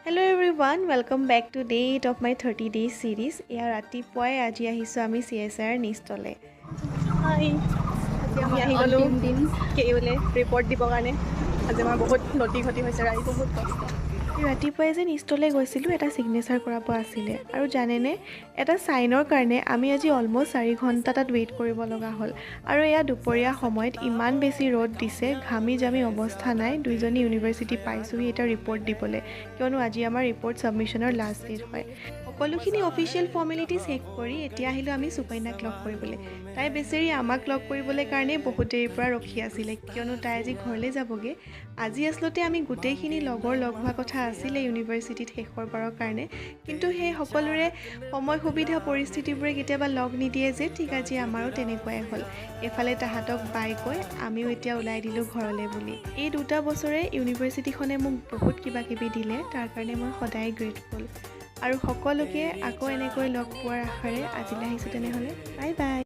Hello everyone, welcome back to day 8 of my 30 days series. এয়া ৰাতিপুৱাই আজি আহিছোঁ আমি CSIR নিষ্টলে। হাই আজি আমি আহি গ'লোঁ কেইলে ৰিপৰ্ট দিবৰ কাৰণে। আজি আমাৰ বহুত নটি ঘটি হৈছে ৰাতি বহুত কষ্ট। ৰাতিপুৱাই যে নিষ্টলে গৈছিলোঁ এটা ছিগনেচাৰ কৰাব আছিলে আৰু জানেনে এটা চাইনৰ কাৰণে আমি আজি অলমষ্ট 4 ঘণ্টা তাত ৱেইট কৰিব লগা হ'ল আৰু এয়া দুপৰীয়া সময়ত ইমান বেছি ৰ'দ দিছে ঘামি জামি অৱস্থা নাই। দুইজনী ইউনিভাৰ্চিটি পাইছোঁহি এটা ৰিপৰ্ট দিবলৈ কিয়নো আজি আমাৰ ৰিপৰ্ট ছাবমিশ্যনৰ লাষ্ট ডেট হয়। সকলোখিনি অফিচিয়েল ফৰ্মেলিটি শেষ কৰি এতিয়া আহিলোঁ আমি সুকন্যাক লগ কৰিবলৈ। তাই বেচেৰি আমাক লগ কৰিবলৈ কাৰণেই বহুত দেৰিৰ পৰা ৰখি আছিলে কিয়নো তাই আজি ঘৰলৈ যাবগৈ। আজি আচলতে আমি গোটেইখিনি লগৰ লগ হোৱা কথা আছিলে ইউনিভাৰ্চিটিত শেষৰ বাৰৰ কাৰণে, কিন্তু সেই সকলোৰে সময় সুবিধা পৰিস্থিতিবোৰে কেতিয়াবা লগ নিদিয়ে যে ঠিক আজি আমাৰো তেনেকুৱাই হ'ল। এফালে তাহাঁতক বাই কৈ আমিও এতিয়া ওলাই দিলোঁ ঘৰলৈ বুলি। এই 2 বছৰে ইউনিভাৰ্চিটিখনে মোক বহুত কিবা কিবি দিলে, তাৰ কাৰণে মই সদায় গ্ৰেটফুল আৰু সকলোকে আকৌ এনেকৈ লগ পোৱাৰ আশাৰে আজিলৈ আহিছোঁ। তেনেহ'লে বাই বাই।